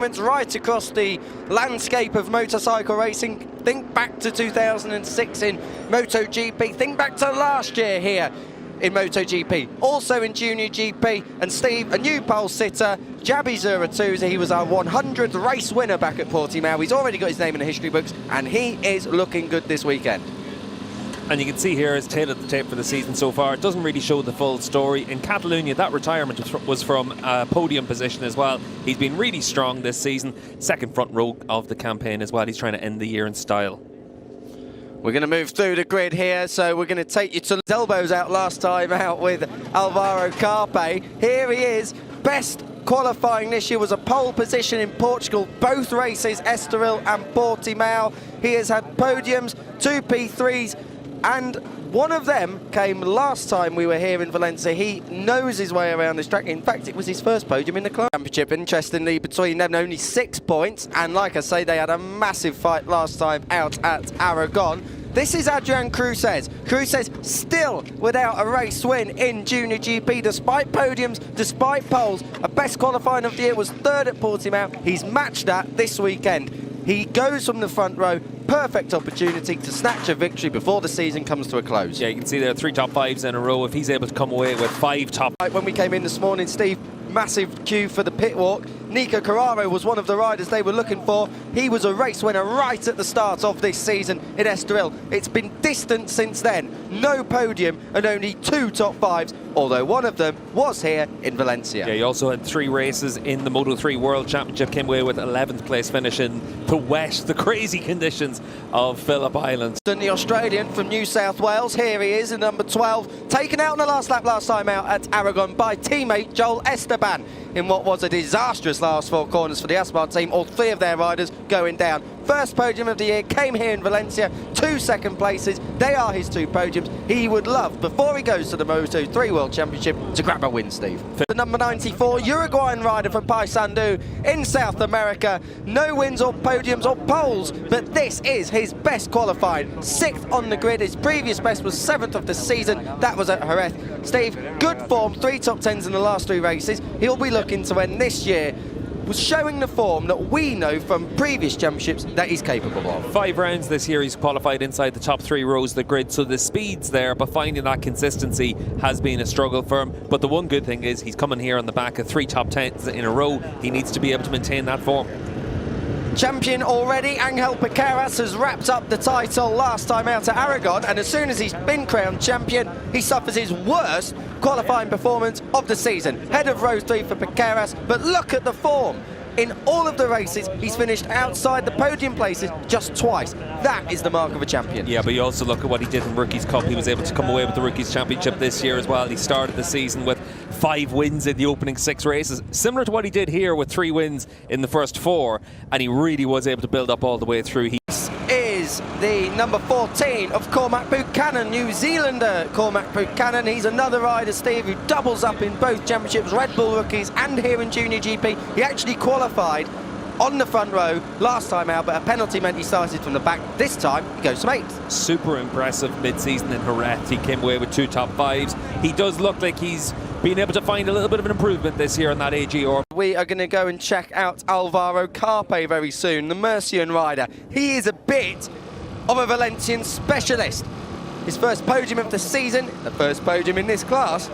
Right across the landscape of motorcycle racing. Think back to 2006 in MotoGP. Think back to last year here in MotoGP. Also in JuniorGP. And Steve, a new pole sitter, Jabi Zuratouza. He was our 100th race winner back at Portimao. He's already got his name in the history books, and he is looking good this weekend. And you can see here his tail at the tape for the season so far. It doesn't really show the full story. In Catalonia, that retirement was from a podium position as well. He's been really strong this season. Second front row of the campaign as well. He's trying to end the year in style. We're going to move through the grid here, so we're going to take you to his elbows out last time out with Alvaro Carpe. Here he is, best qualifying this year, was a pole position in Portugal, both races, Estoril and Portimao. He has had podiums, 2 P3s, and one of them came last time we were here in Valencia. He knows his way around this track. In fact, it was his first podium in the club championship. Interestingly, between them, only 6 points. And like I say, they had a massive fight last time out at Aragon. This is Adrian Cruces. Cruces still without a race win in JuniorGP, despite podiums, despite poles. A best qualifying of the year was 3rd at Portimao. He's matched that this weekend. He goes from the front row. Perfect opportunity to snatch a victory before the season comes to a close. Yeah, you can see there are 3 top 5s in a row. If he's able to come away with 5 top... When we came in this morning, Steve, massive queue for the pit walk. Nico Carraro was one of the riders they were looking for. He was a race winner right at the start of this season in Estoril. It's been distant since then. No podium and only 2 top 5s, although one of them was here in Valencia. Yeah, he also had 3 races in the Moto3 World Championship, came away with 11th place finish in the wet, the crazy conditions of Phillip Island. The Australian from New South Wales, here he is in number 12, taken out on the last lap last time out at Aragon by teammate Joel Esteban in what was a disastrous last 4 corners for the Aspar team, all 3 of their riders going down. First podium of the year came here in Valencia, 2 second places. They are his 2 podiums. He would love, before he goes to the Moto3 World Championship, to grab a win, Steve. The number 94, Uruguayan rider from Paysandú in South America. No wins or podiums or poles, but this is his best qualifying. 6th on the grid. His previous best was 7th of the season. That was at Jerez. Steve, good form, 3 top 10s in the last 3 races. He'll be looking to end this year was showing the form that we know from previous championships that he's capable of. 5 rounds this year, he's qualified inside the top 3 rows of the grid, so the speed's there, but finding that consistency has been a struggle for him. But the one good thing is he's coming here on the back of 3 top 10s in a row. He needs to be able to maintain that form. Champion already, Angel Piqueras has wrapped up the title last time out at Aragon, and as soon as he's been crowned champion, he suffers his worst qualifying performance of the season. Head of row 3 for Piqueras, but look at the form. In all of the races, he's finished outside the podium places just twice. That is the mark of a champion. Yeah, but you also look at what he did in Rookies Cup. He was able to come away with the Rookies Championship this year as well. He started the season with 5 wins in the opening 6 races, similar to what he did here with 3 wins in the first 4, and he really was able to build up all the way through. Is the number 14 of Cormac Buchanan, New Zealander Cormac Buchanan. He's another rider, Steve, who doubles up in both championships, Red Bull Rookies and here in JuniorGP. He actually qualified on the front row last time out, but a penalty meant he started from the back. This time he goes from 8th. Super impressive mid-season in Jerez. He came away with 2 top 5s. He does look like he's been able to find a little bit of an improvement this year on that AG orb. We are going to go and check out Alvaro Carpe very soon, the Murcian rider. He is a bit of a Valencian specialist. His first podium of the season, the first podium in this class,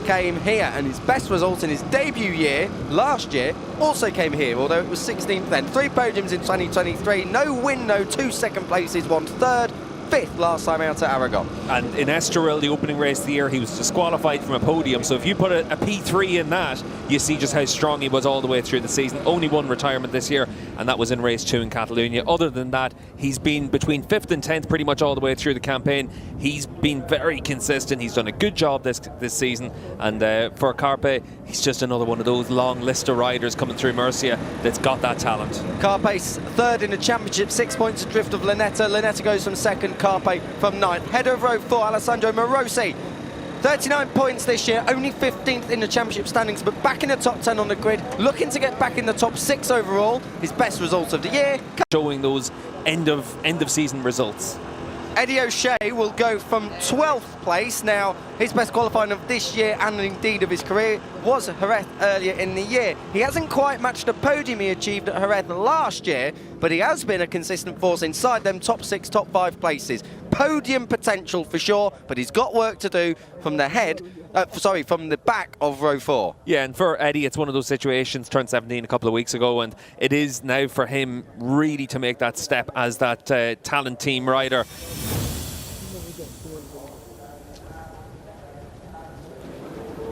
came here, and his best result in his debut year last year also came here, although it was 16th then. 3 podiums in 2023, no win, no 2 second places, 1 third, 5th last time out at Aragon. And in Estoril, the opening race of the year, he was disqualified from a podium, so if you put a P3 in that, you see just how strong he was all the way through the season. Only 1 retirement this year, and that was in race 2 in Catalonia. Other than that, he's been between 5th and 10th pretty much all the way through the campaign. He's been very consistent. He's done a good job this season, and for Carpe, he's just another one of those long list of riders coming through Murcia that's got that talent. Carpe's 3rd in the championship, 6 points adrift of Lanetta. Lanetta goes from 2nd, Carpe from 9th. Head of row 4, Alessandro Morosi. 39 points this year, only 15th in the championship standings, but back in the top 10 on the grid, looking to get back in the top 6 overall. His best result of the year. Showing those end of season results. Eddie O'Shea will go from 12th place. Now, his best qualifying of this year and indeed of his career was Jerez earlier in the year. He hasn't quite matched the podium he achieved at Jerez last year, but he has been a consistent force inside them top 6, top 5 places. Podium potential for sure, but he's got work to do from the from the back of row 4. Yeah, and for Eddie, it's one of those situations, turned 17 a couple of weeks ago, and it is now for him really to make that step as that talent team rider.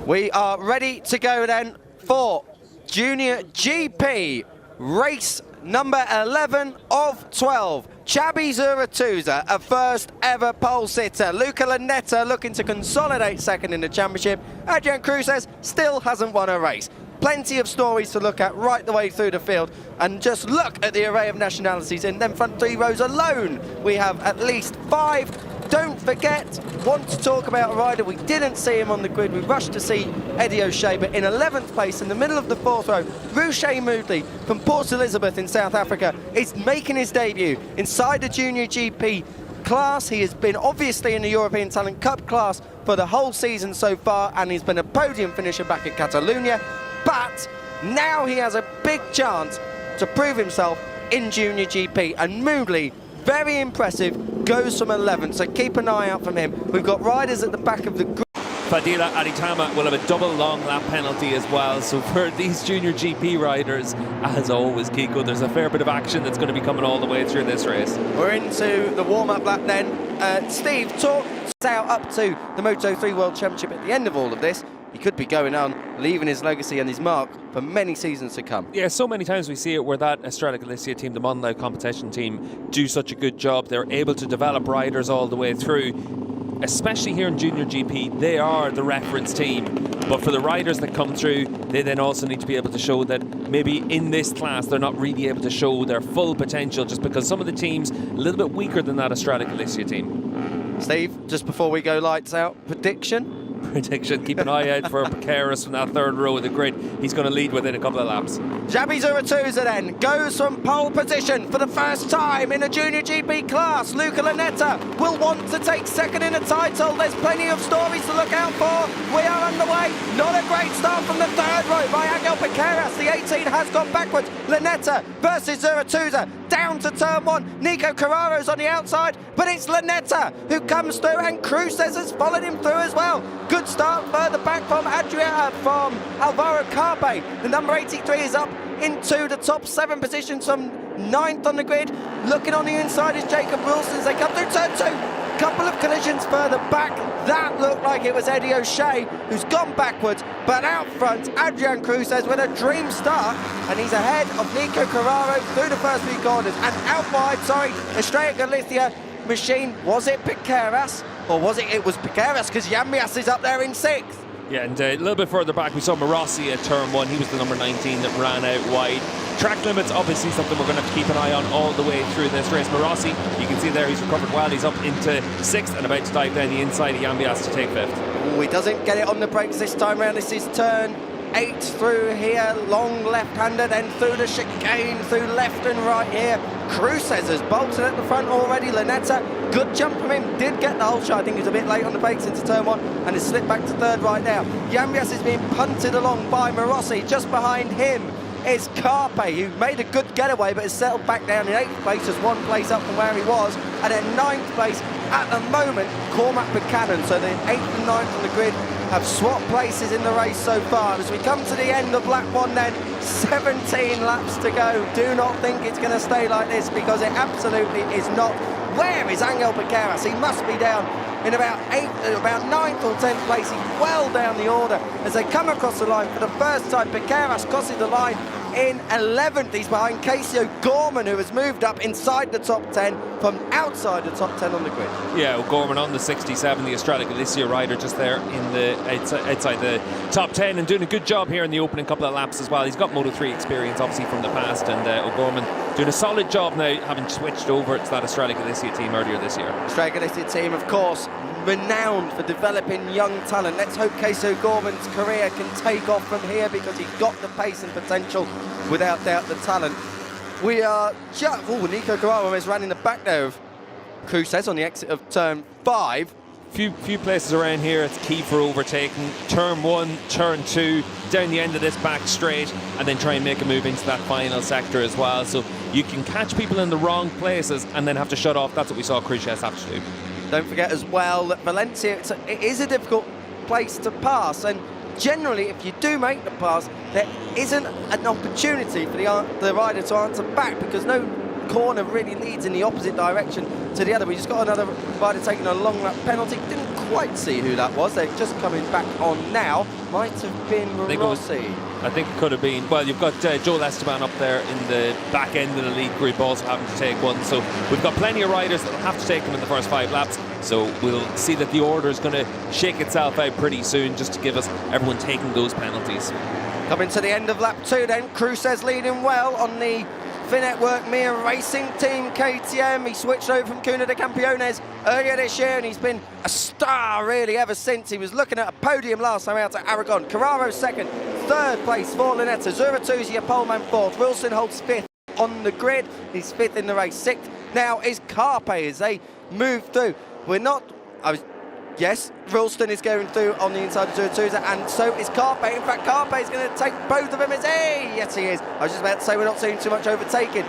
We are ready to go then for Junior GP, race number 11 of 12. Xabi Zuratuza, a first ever pole sitter. Luca Lanetta looking to consolidate second in the championship. Adrian Cruces still hasn't won a race. Plenty of stories to look at right the way through the field, and just look at the array of nationalities in them front 3 rows alone. We have at least 5. Don't forget, want to talk about a rider, we didn't see him on the grid. We rushed to see Eddie O'Shea, but in 11th place in the middle of the 4th row, Ruche Moodley from Port Elizabeth in South Africa is making his debut inside the Junior GP class. He has been obviously in the European Talent Cup class for the whole season so far, and he's been a podium finisher back at Catalunya, but now he has a big chance to prove himself in Junior GP, and Moodley, very impressive, goes from 11th, so keep an eye out from him. We've got riders at the back of the group. Fadila Aditama will have a double long lap penalty as well, so for these Junior GP riders, as always, Kiko, there's a fair bit of action that's going to be coming all the way through this race. We're into the warm-up lap then. Steve, talk out up to the Moto3 World Championship at the end of all of this. He could be going on, leaving his legacy and his mark for many seasons to come. Yeah, so many times we see it where that Estrella Galicia team, the Mondial competition team, do such a good job. They're able to develop riders all the way through, especially here in Junior GP. They are the reference team, but for the riders that come through, they then also need to be able to show that maybe in this class they're not really able to show their full potential, just because some of the teams a little bit weaker than that Estrella Galicia team. Steve, just before we go lights out, prediction? Keep an eye out for Piqueras from that 3rd row of the grid. He's going to lead within a couple of laps. Xabi Zuratuza then goes from pole position for the first time in a Junior GP class. Luca Lanetta will want to take second in the title. There's plenty of stories to look out for. We are underway. Not a great start from the 3rd row by Angel Piqueras. The 18 has gone backwards. Lanetta versus Zuratuza. Down to turn 1. Nico Carraro's on the outside, but it's Lanetta who comes through, and Cruces has followed him through as well. Good start further back from Alvaro Carpe. The number 83 is up into the top 7 positions from 9th on the grid. Looking on the inside is Jacob Wilson as they come through turn 2. Couple of collisions further back. That looked like it was Eddie O'Shea who's gone backwards, but out front, Adrian Cruces with a dream start, and he's ahead of Nico Carraro through the first few corners, and out wide, Estrella Galicia machine. Was it Piqueras? Or was it was Piqueras, because Yambias is up there in 6th. Yeah, and a little bit further back, we saw Morossi at turn 1. He was the number 19 that ran out wide. Track limits, obviously something we're going to have to keep an eye on all the way through this race. Morossi, you can see there, he's recovered well. He's up into 6th and about to dive down the inside of Yambias to take 5th. He doesn't get it on the brakes this time round. This is turn 8 through here, long left-hander, then through the chicane, through left and right here. Cruces has bolted at the front already. Lanetta, good jump from him, did get the whole shot. I think he was a bit late on the brakes into turn 1 and has slipped back to 3rd right now. Yambias is being punted along by Morossi. Just behind him is Carpe, who made a good getaway but has settled back down in 8th place, just 1 place up from where he was, and in 9th place at the moment, Cormac Buchanan. So the 8th and 9th on the grid have swapped places in the race so far. As we come to the end of lap 1 then, 17 laps to go. Do not think it's going to stay like this, because it absolutely is not. Where is Angel Piqueras? He must be down in about 9th or 10th place. He's well down the order as they come across the line for the first time. Piqueras crosses the line in 11th. He's behind Casey O'Gorman, who has moved up inside the top 10 from outside the top 10 on the grid. Yeah, O'Gorman on the 67, the Estrella Galicia rider, just there in the outside the top 10, and doing a good job here in the opening couple of laps as well. He's got Moto3 experience obviously from the past, and O'Gorman doing a solid job now, having switched over to that Estrella Galicia team earlier this year. Estrella Galicia team, of course, renowned for developing young talent. Let's hope Casey O'Gorman's career can take off from here, because he's got the pace and potential, without doubt the talent. We are just... Oh, Nico Carraro is running the back there of Cruces on the exit of turn 5. few places around here it's key for overtaking. Turn 1, turn 2, down the end of this back straight, and then try and make a move into that final sector as well. So you can catch people in the wrong places and then have to shut off. That's what we saw Cruces have to do. Don't forget as well that Valencia, it is a difficult place to pass, and generally if you do make the pass, there isn't an opportunity for the rider to answer back, because no corner really leads in the opposite direction to the other. We just got another rider taking a long lap penalty. Didn't quite see who that was. They're just coming back on now. Might have been Rossi. I think it could have been. Well, you've got Joel Esteban up there in the back end of the lead group also having to take one. So we've got plenty of riders that will have to take them in the first 5 laps. So we'll see that the order is going to shake itself out pretty soon, just to give us everyone taking those penalties. Coming to the end of lap 2 then, Cruces leading well on the Finetwork Mir Racing Team KTM. He switched over from Cuna de Campeones earlier this year, and he's been a star really ever since. He was looking at a podium last time out at Aragon. Carraro second, third place for Lunetta. Zuratuzzi a poleman fourth. Wilson holds fifth on the grid. He's fifth in the race. Sixth now is Carpe as they move through. Yes, Ralston is going through on the inside of Zuratuzzi, and so is Carpe. In fact, Carpe is going to take both of them. Yes, he is. I was just about to say we're not seeing too much overtaking.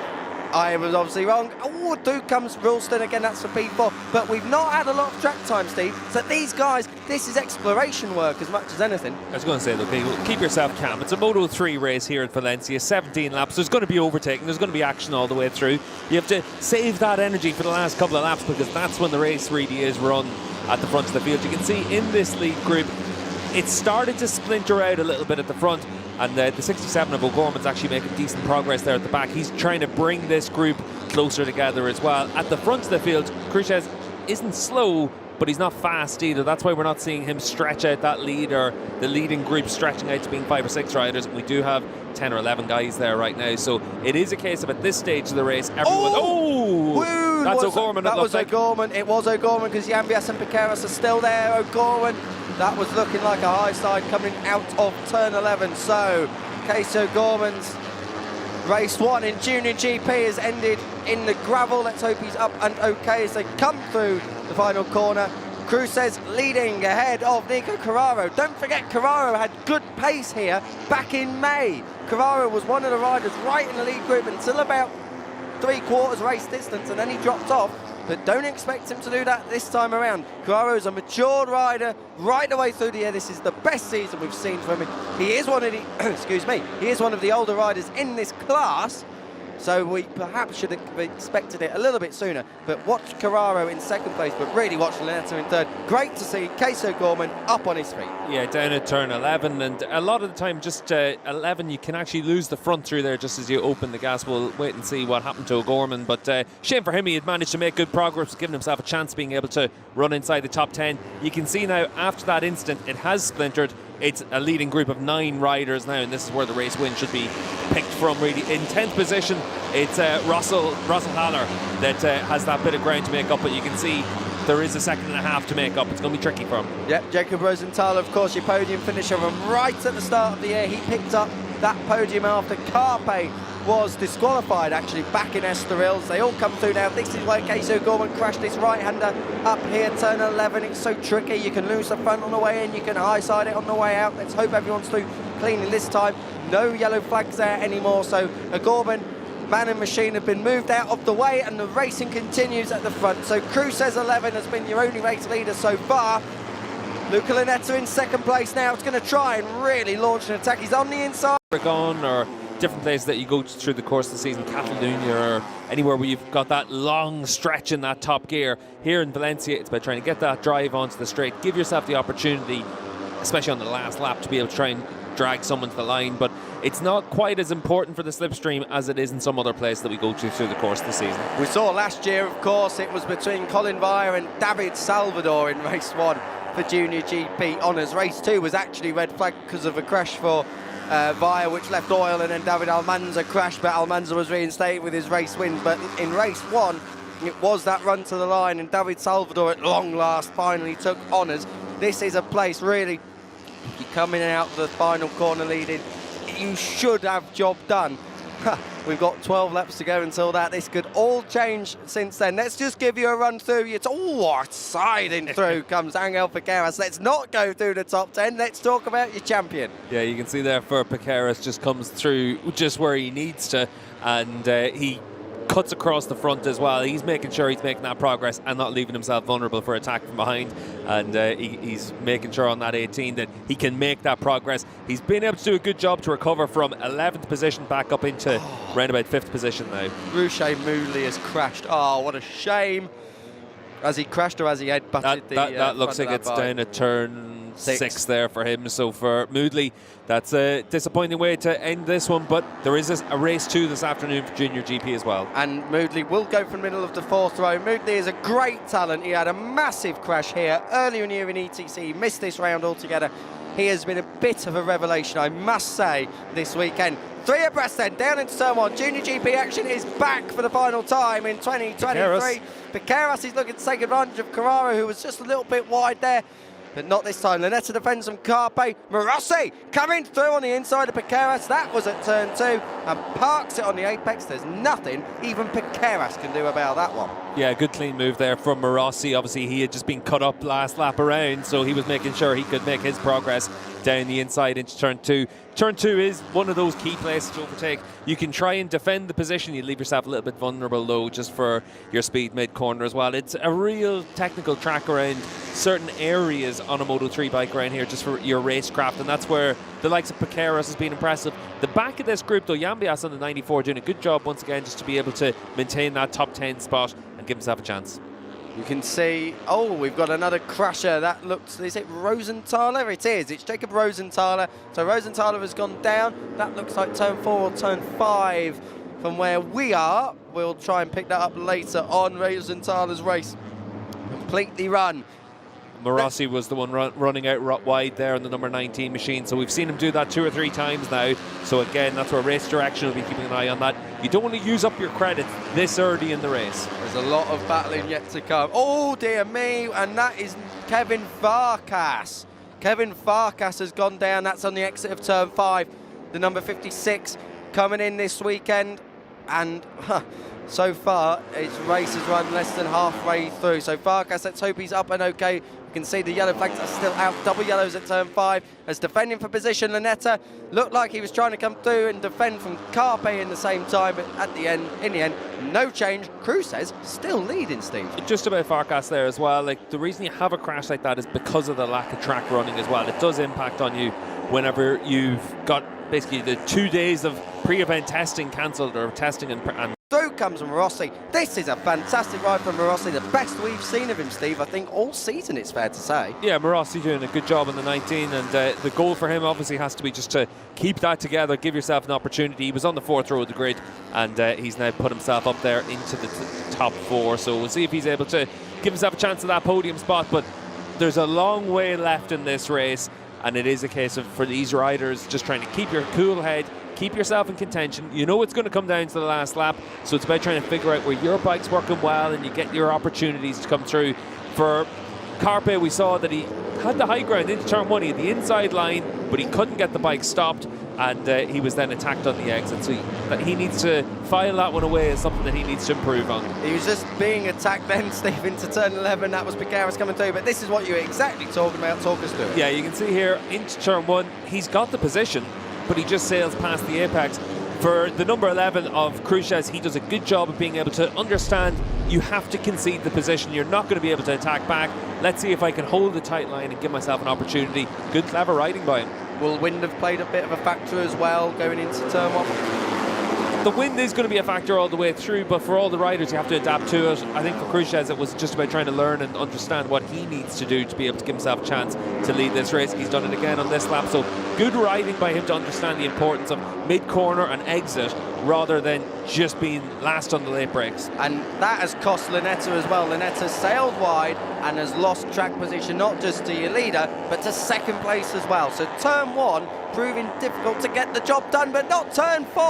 I was obviously wrong. Oh, through comes Ralston again. That's for P4. But we've not had a lot of track time, Steve. So these guys, this is exploration work as much as anything. I was going to say, look, keep yourself calm. It's a Moto3 race here at Valencia, 17 laps. There's going to be overtaking. There's going to be action all the way through. You have to save that energy for the last couple of laps, because that's when the race really is run at the front of the field. You can see in this lead group, it's started to splinter out a little bit at the front, and the 67 of O'Gorman's actually making decent progress there at the back. He's trying to bring this group closer together as well. At the front of the field, Cruces isn't slow, but he's not fast either. That's why we're not seeing him stretch out that lead, or the leading group stretching out to being 5 or 6 riders. We do have 10 or 11 guys there right now, so it is a case of at this stage of the race, everyone... That's O'Gorman. That was O'Gorman. It was O'Gorman, because Yambias and Piqueras are still there. O'Gorman, that was looking like a high side coming out of turn 11. So, Case O'Gorman's race 1 in Junior GP has ended in the gravel. Let's hope he's up and okay as they come through the final corner. Cruces leading ahead of Nico Carraro. Don't forget, Carraro had good pace here back in May. Carraro was one of the riders right in the lead group until about 3/4 race distance, and then he dropped off. But don't expect him to do that this time around. Carraro's a matured rider right the way through the year. This is the best season we've seen from him. He is one of the excuse me, he is one of the older riders in this class, so we perhaps should have expected it a little bit sooner. But watch Carraro in second place, but really watch Lunetta in third. Great to see Case O'Gorman up on his feet. Yeah, down at turn 11, and a lot of the time just 11 you can actually lose the front through there just as you open the gas. We'll wait and see what happened to O'Gorman, but shame for him. He had managed to make good progress, giving himself a chance of being able to run inside the top 10. You can see now after that incident it has splintered. It's a leading group of 9 riders now, and this is where the race win should be picked from, really. In 10th position, it's Russell Haller that has that bit of ground to make up, but you can see there is a second and a half to make up. It's going to be tricky for him. Yep, Jacob Rosenthal, of course, your podium finisher, and right at the start of the year, he picked up that podium after Carpe was disqualified, actually, back in Estoril. They all come through now. This is why Case O'Gorman crashed this right-hander up here, turn 11. It's so tricky. You can lose the front on the way in, you can high-side it on the way out. Let's hope everyone's through cleanly this time. No yellow flags there anymore, so O'Gorman, man and machine, have been moved out of the way, and the racing continues at the front. So Cruces 11 has been your only race leader so far. Luca Lunetta in second place now. It's going to try and really launch an attack. He's on the inside. Aragon, or different places that you go through the course of the season, Catalonia, or anywhere where you've got that long stretch in that top gear. Here in Valencia, it's about trying to get that drive onto the straight. Give yourself the opportunity, especially on the last lap, to be able to try and drag someone to the line, but it's not quite as important for the slipstream as it is in some other place that we go to through the course of the season. We saw last year, of course, it was between Colin Vire and David Salvador in race 1 for Junior GP Honours. Race 2 was actually red flag because of a crash for Vire, which left oil, and then David Almanza crashed, but Almanza was reinstated with his race win. But in race 1, it was that run to the line, and David Salvador at long last finally took honours. This is a place, really, you're coming out of the final corner leading, you should have job done. We've got 12 laps to go until that. This could all change since then. Let's just give you a run through. Siding through comes Angel Piqueras. Let's not go through the top 10. Let's talk about your champion. Yeah, you can see there for Piqueras just comes through just where he needs to, and he cuts across the front as well. He's making sure he's making that progress and not leaving himself vulnerable for attack from behind, and he's making sure on that 18 that he can make that progress. He's been able to do a good job to recover from 11th position back up into round about 5th position now. Ruche Moodley has crashed. Oh, what a shame. Has he crashed or has he headbutted that looks like it's down at turn 6 there for him. So for Moodley, that's a disappointing way to end this one, but there is a race 2 this afternoon for Junior GP as well. And Moodley will go from the middle of the 4th row. Moodley is a great talent. He had a massive crash here earlier in the year in ETC. He missed this round altogether. He has been a bit of a revelation, I must say, this weekend. 3 abreast then, down into turn 1. Junior GP action is back for the final time in 2023. Piqueras is looking to take advantage of Carrara, who was just a little bit wide there, but not this time. Lanetta defends from Carpe. Morossi coming through on the inside of Piqueras. That was at turn 2 and parks it on the apex. There's nothing even Piqueras can do about that one. Yeah, good clean move there from Morossi. Obviously, he had just been cut up last lap around, so he was making sure he could make his progress down the inside into turn 2. Turn 2 is one of those key places to overtake. You can try and defend the position. You leave yourself a little bit vulnerable, though, just for your speed mid-corner as well. It's a real technical track around certain areas on a Moto3 bike around here, just for your racecraft, and that's where the likes of Piqueras has been impressive. The back of this group, though, Yambias on the 94 doing a good job once again just to be able to maintain that top 10 spot and give himself a chance. You can see, we've got another crusher. That looks, is it Rosenthaler? It is, it's Jacob Rosenthaler. So Rosenthaler has gone down. That looks like turn 4 or turn 5 from where we are. We'll try and pick that up later on. Rosenthaler's race completely run. Morossi was the one running out wide there on the number 19 machine, so we've seen him do that 2 or 3 times now. So again, that's where race direction will be keeping an eye on that. You don't want to use up your credits this early in the race. There's a lot of battling yet to come. Oh dear me, and that is Kevin Farkas. Kevin Farkas has gone down. That's on the exit of turn 5. The number 56 coming in this weekend, and so far his race has run less than halfway through. So Farkas, let's hope he's up and okay. You can see the yellow flags are still out. Double yellows at turn 5 as defending for position. Lanetta looked like he was trying to come through and defend from Carpe in the same time, but in the end, no change. Cruz says still leading, Steve. Just about Farkas there as well. Like, the reason you have a crash like that is because of the lack of track running as well. It does impact on you whenever you've got basically the 2 days of pre-event testing cancelled, or testing and through comes Morossi. This is a fantastic ride from Morossi, the best we've seen of him, Steve, I think all season, it's fair to say. Yeah, Morossi doing a good job on the 19, and the goal for him obviously has to be just to keep that together, give yourself an opportunity. He was on the 4th row of the grid, and he's now put himself up there into the top 4, so we'll see if he's able to give himself a chance at that podium spot, but there's a long way left in this race, and it is a case of, for these riders, just trying to keep your cool head, keep yourself in contention. You know it's going to come down to the last lap, so it's about trying to figure out where your bike's working well and you get your opportunities to come through. For Carpe, we saw that he had the high ground into turn 1, he had the inside line, but he couldn't get the bike stopped, and he was then attacked on the exit. So he needs to file that one away as something that he needs to improve on. He was just being attacked then, Steve, into turn 11. That was Piqueras coming through, but this is what you're exactly talking about. Talk us through it. Yeah, you can see here into turn 1, he's got the position, but he just sails past the apex. For the number 11 of Cruces, he does a good job of being able to understand you have to concede the position. You're not going to be able to attack back. Let's see if I can hold the tight line and give myself an opportunity. Good, clever riding by him. Will wind have played a bit of a factor as well going into turn 1? The wind is going to be a factor all the way through, but for all the riders, you have to adapt to it. I think for Cruces, it was just about trying to learn and understand what he needs to do to be able to give himself a chance to lead this race. He's done it again on this lap, so good riding by him to understand the importance of mid-corner and exit rather than just being last on the late brakes. And that has cost Lanetta as well. Lanetta sailed wide and has lost track position, not just to your leader, but to second place as well. So turn 1 proving difficult to get the job done, but not turn 4.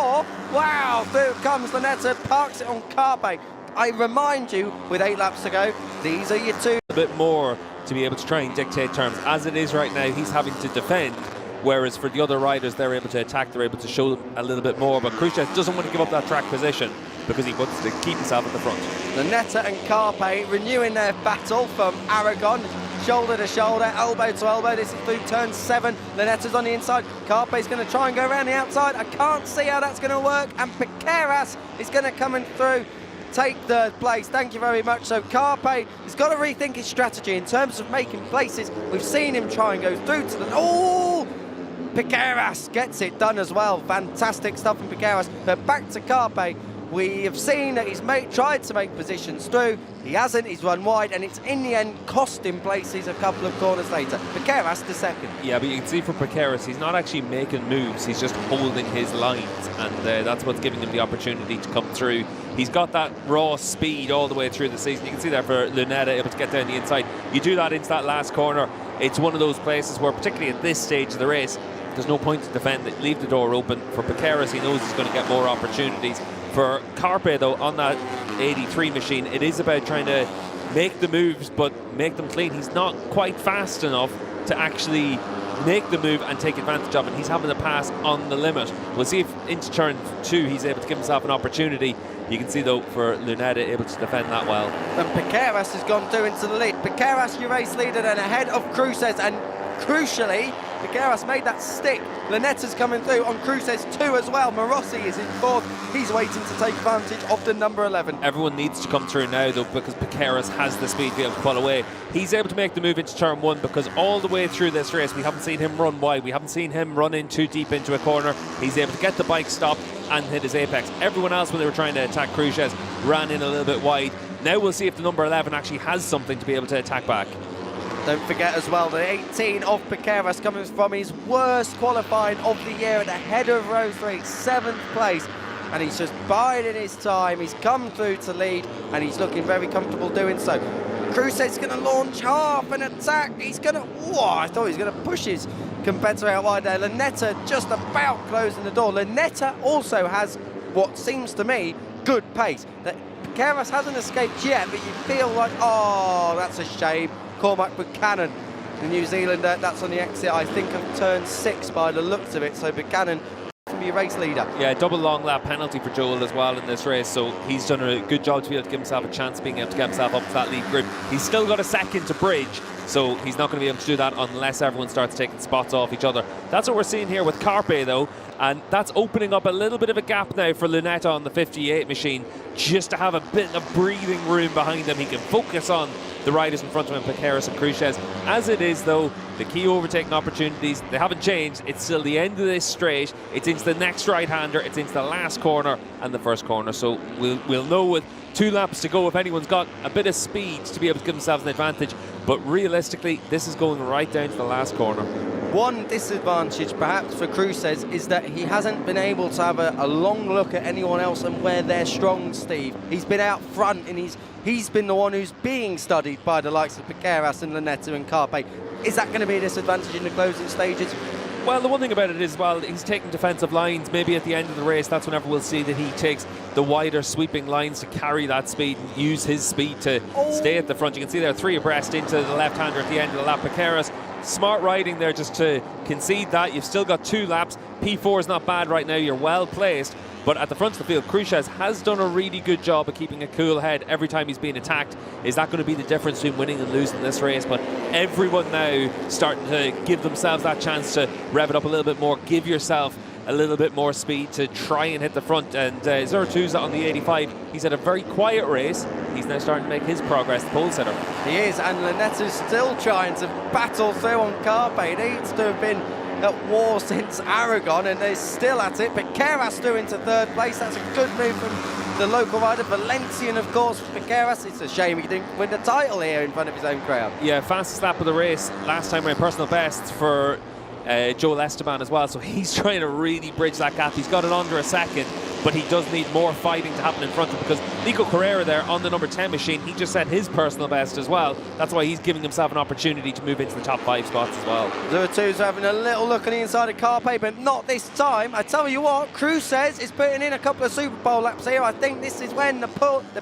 Wow, through comes Lanetta, parks it on Carpe. I remind you, with 8 laps to go, these are your 2. A bit more to be able to try and dictate terms. As it is right now, he's having to defend whereas for the other riders, they're able to attack, they're able to show them a little bit more. But Cruces doesn't want to give up that track position because he wants to keep himself at the front. Lunetta and Carpe renewing their battle from Aragon. Shoulder to shoulder, elbow to elbow. This is through turn 7. Lunetta's on the inside. Carpe's going to try and go around the outside. I can't see how that's going to work. And Piqueras is going to come in through, take third place. Thank you very much. So Carpe has got to rethink his strategy in terms of making places. We've seen him try and go through to the... Oh! Piqueras gets it done as well. Fantastic stuff from Piqueras. But back to Carpe. We have seen that he's tried to make positions through. He hasn't. He's run wide, and it's in the end cost him places a couple of corners later. Piqueras the second. Yeah, but you can see from Piqueras, he's not actually making moves. He's just holding his lines, and that's what's giving him the opportunity to come through. He's got that raw speed all the way through the season. You can see there for Lunetta, able to get down the inside. You do that into that last corner. It's one of those places where, particularly at this stage of the race, there's no point to defend it. Leave the door open. For Piqueras, he knows he's going to get more opportunities. For Carpe, though, on that 83 machine, it is about trying to make the moves, but make them clean. He's not quite fast enough to actually make the move and take advantage of it. He's having to pass on the limit. We'll see if into turn 2 he's able to give himself an opportunity. You can see, though, for Lunetta, able to defend that well. And Piqueras has gone through into the lead. Piqueras, your race leader, then ahead of Cruces, and crucially, Piqueras made that stick. Lunetta's coming through on Cruces 2 as well. Morossi is in 4th. He's waiting to take advantage of the number 11. Everyone needs to come through now, though, because Piqueras has the speed to be able to pull away. He's able to make the move into turn 1 because all the way through this race, we haven't seen him run wide. We haven't seen him run in too deep into a corner. He's able to get the bike stopped and hit his apex. Everyone else, when they were trying to attack Cruces, ran in a little bit wide. Now we'll see if the number 11 actually has something to be able to attack back. Don't forget as well, the 18 of Piqueras coming from his worst qualifying of the year at the head of row 3, 7th place. And he's just biding his time. He's come through to lead, and he's looking very comfortable doing so. Cruces going to launch half an attack. He's going to... Whoa, I thought he was going to push his competitor out wide there. Lunetta just about closing the door. Lunetta also has what seems to me good pace. That Piqueras hasn't escaped yet, but you feel like, oh, that's a shame. Cormac Buchanan, the New Zealander, that's on the exit, I think, of turn 6 by the looks of it. So Buchanan can be a race leader. Yeah, double long lap penalty for Joel as well in this race, so he's done a good job to be able to give himself a chance, being able to get himself up to that lead group. He's still got a second to bridge, so he's not going to be able to do that unless everyone starts taking spots off each other. That's what we're seeing here with Carpe, though, and that's opening up a little bit of a gap now for Lunetta on the 58 machine, just to have a bit of breathing room behind him. He can focus on the riders in front of him, Piqueras and Cruces. As it is, though, the key overtaking opportunities, they haven't changed. It's still the end of this straight. It's into the next right-hander. It's into the last corner and the first corner. So we'll know with 2 laps to go if anyone's got a bit of speed to be able to give themselves an advantage. But realistically, this is going right down to the last corner. One disadvantage perhaps for Cruces is that he hasn't been able to have a long look at anyone else and where they're strong, Steve. He's been out front, and he's been the one who's being studied by the likes of Piqueras and Lunetta and Carpe. Is that going to be a disadvantage in the closing stages? Well, the one thing about it is, well, he's taking defensive lines. Maybe at the end of the race, that's whenever we'll see that he takes the wider sweeping lines to carry that speed and use his speed to stay at the front. You can see there 3 abreast into the left-hander at the end of the lap. Piqueras, smart riding there just to concede that. You've still got 2 laps. P4 is not bad right now. You're well placed. But at the front of the field, Cruces has done a really good job of keeping a cool head every time he's being attacked. Is that going to be the difference between winning and losing this race? But everyone now starting to give themselves that chance to rev it up a little bit more. Give yourself a little bit more speed to try and hit the front. And Zeratuza on the 85, he's had a very quiet race. He's now starting to make his progress, the pole sitter. He is, and Lunetta's still trying to battle through on Carpe. He needs to have been at war since Aragon, and they're still at it. Piqueras through into 3rd place. That's a good move from the local rider. Valencian, of course, for Piqueras. It's a shame he didn't win the title here in front of his own crowd. Yeah, fastest lap of the race. Last time, my personal best for Joel Esteban as well. So he's trying to really bridge that gap. He's got it under a second. but he does need more fighting to happen in front of him, because Nico Carrera there on the number 10 machine, he just set his personal best as well. That's why he's giving himself an opportunity to move into the top 5 spots as well. 02's having a little look on the inside of Carpe, but not this time. I tell you what, Cruces is putting in a couple of Super Bowl laps here. I think this is when the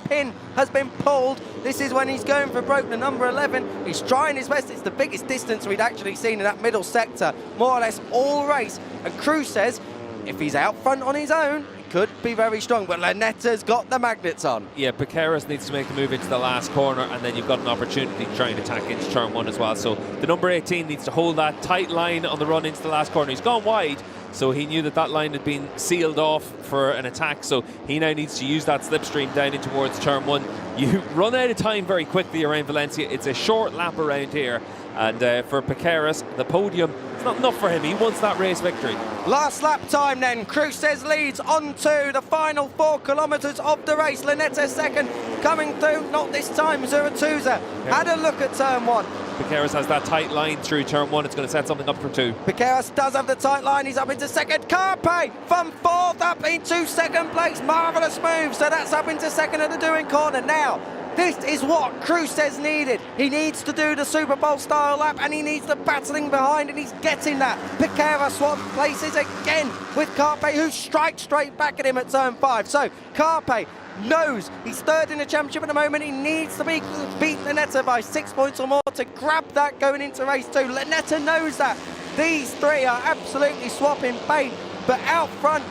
pin has been pulled. This is when he's going for broke, the number 11. He's trying his best. It's the biggest distance we'd actually seen in that middle sector, more or less all race. And Cruces, if he's out front on his own, could be very strong, but Lanetta's got the magnets on. Yeah, Piqueras needs to make a move into the last corner, and then you've got an opportunity to try and attack into turn 1 as well. So the number 18 needs to hold that tight line on the run into the last corner. He's gone wide, so he knew that that line had been sealed off for an attack, so he now needs to use that slipstream down in towards turn 1. You run out of time very quickly around Valencia. It's a short lap around here, and for Piqueras, the podium, it's not enough for him. He wants that race victory. Last lap time then. Cruces leads onto the final 4 kilometres of the race. Lanetta second, coming through, not this time, Zuratouza. Had a look at turn 1. Piqueras has that tight line through turn 1. It's going to set something up for 2. Piqueras does have the tight line. He's up into second. Carpe from 4th up into second place. Marvellous move. So that's up into second at the doing corner. Now, this is what Cruces needed. He needs to do the Super Bowl style lap, and he needs the battling behind, and he's getting that. Piqueras swaps places again with Carpe, who strikes straight back at him at turn 5. So Carpe knows he's third in the championship at the moment. He needs to beat Lanetta by 6 points or more to grab that going into race 2. Lanetta knows that. These three are absolutely swapping paint, but out front,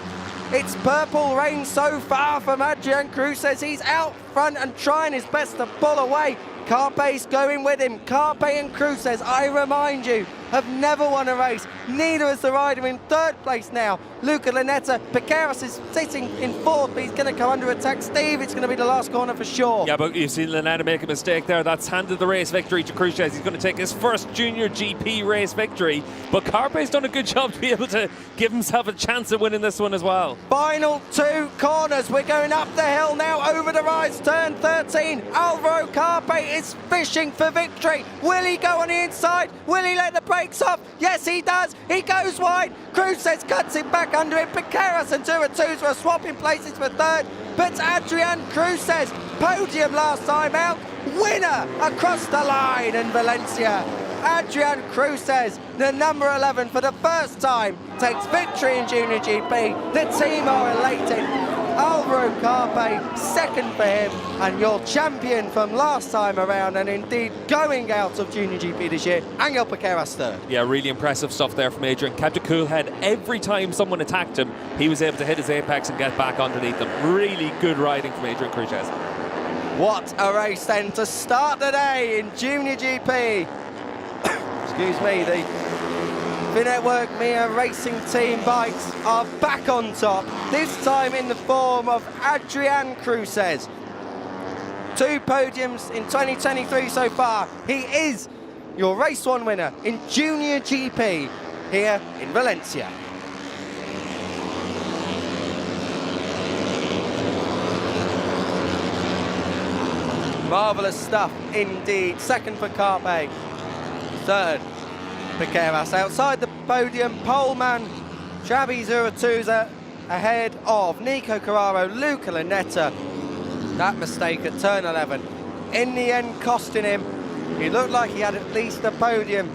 it's purple rain so far from Adrian Cruces. He's out front and trying his best to pull away. Carpe's going with him. Carpe and Cruces, I remind you, have never won a race. Neither is the rider in 3rd place now. Luca Lanetta. Piqueras is sitting in 4th, but he's going to come under attack. Steve, it's going to be the last corner for sure. Yeah, but you've seen Lanetta make a mistake there. That's handed the race victory to Cruces. He's going to take his first Junior GP race victory, but Carpe's done a good job to be able to give himself a chance of winning this one as well. Final 2 corners. We're going up the hill now, over the rise, turn 13. Alvaro Carpe is fishing for victory. Will he go on the inside? Will he let the brakes off? Yes, he does. He goes wide. Cruces cuts it back under him. Piqueras and Zuratouza are swapping places for 3rd. But Adrian Cruces, podium last time out, winner across the line in Valencia. Adrian Cruces, the number 11 for the first time, takes victory in Junior GP. The team are elated. Alvaro Carpe, second for him, and your champion from last time around, and indeed going out of Junior GP this year, Angel Piqueras third. Yeah, really impressive stuff there from Adrian. Kept a cool head. Every time someone attacked him, he was able to hit his apex and get back underneath them. Really good riding from Adrian Cruces. What a race then to start the day in Junior GP. Excuse me, the Network Mia Racing Team bikes are back on top, this time in the form of Adrian Cruces. 2 podiums in 2023 so far. He is your Race 1 winner in Junior GP here in Valencia. Marvellous stuff indeed. Second for Carpe. Third, Piqueras. Outside the podium, poleman Xabi Zuratouza ahead of Nico Carraro, Luca Lanetta. That mistake at turn 11, in the end costing him. He looked like he had at least a podium,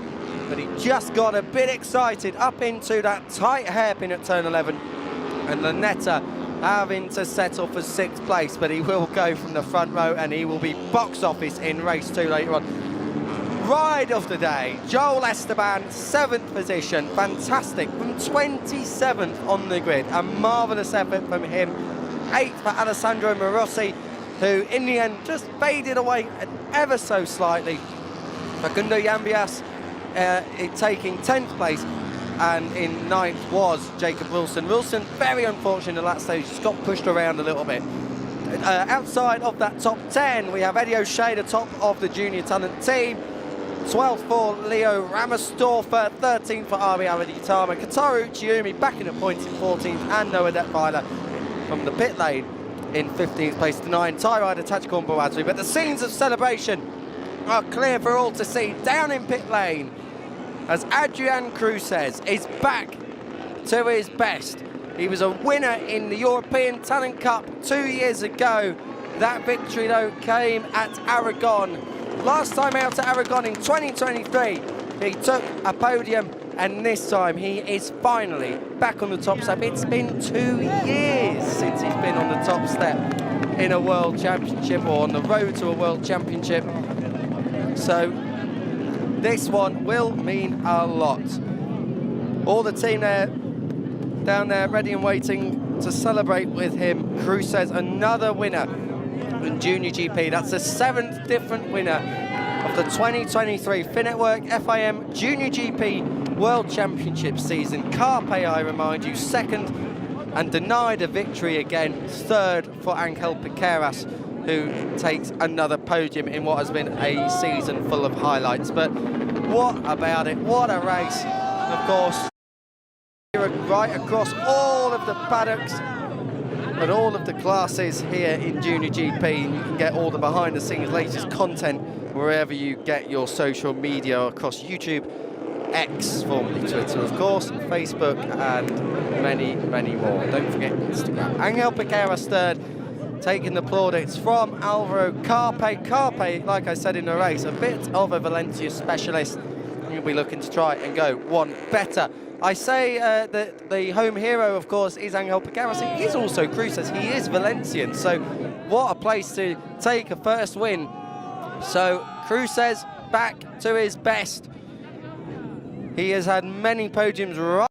but he just got a bit excited up into that tight hairpin at turn 11. And Lanetta having to settle for 6th place, but he will go from the front row and he will be box office in race 2 later on. Ride of the day, Joel Esteban, 7th position, fantastic, from 27th on the grid, a marvellous effort from him. 8th for Alessandro Morossi, who in the end just faded away ever so slightly. Facundo Yambias taking 10th place, and in 9th was Jacob Wilson. Wilson, very unfortunate at that stage, just got pushed around a little bit. Outside of that top 10, we have Eddie O'Shea, the top of the junior talent team. 12th for Leo Ramersdorfer, 13th for Ari Araditama, Kataru Chiumi back in at points in 14th, and Noah Detweiler from the pit lane in 15th place to 9. Tie rider Tachiko Mbawadri. But the scenes of celebration are clear for all to see down in pit lane as Adrian Cruces is back to his best. He was a winner in the European Talent Cup 2 years ago. That victory, though, came at Aragon. Last time out at Aragon in 2023, he took a podium, and this time he is finally back on the top step. It's been 2 years since he's been on the top step in a World Championship, or on the road to a World Championship. So this one will mean a lot. All the team there, down there, ready and waiting to celebrate with him. Cruz says another winner in Junior GP. That's the 7th different winner of the 2023 Finetwork FIM Junior GP World Championship season. Carpe, I remind you, 2nd and denied a victory again. 3rd for Angel Piqueras, who takes another podium in what has been a season full of highlights. But what about it? What a race. Of course, right across all of the paddocks and all of the classes here in Junior GP. And you can get all the behind-the-scenes latest content wherever you get your social media, across YouTube, X, formerly Twitter, of course, Facebook, and many, many more. Don't forget Instagram. Angel Piqueras 3rd, taking the plaudits from Alvaro Carpe. Carpe, like I said in the race, a bit of a Valencia specialist. He'll be looking to try and go one better. I say that the home hero, of course, is Angel Piqueras. He is also Cruz says he is Valencian, so what a place to take a first win. So Cruz says back to his best. He has had many podiums right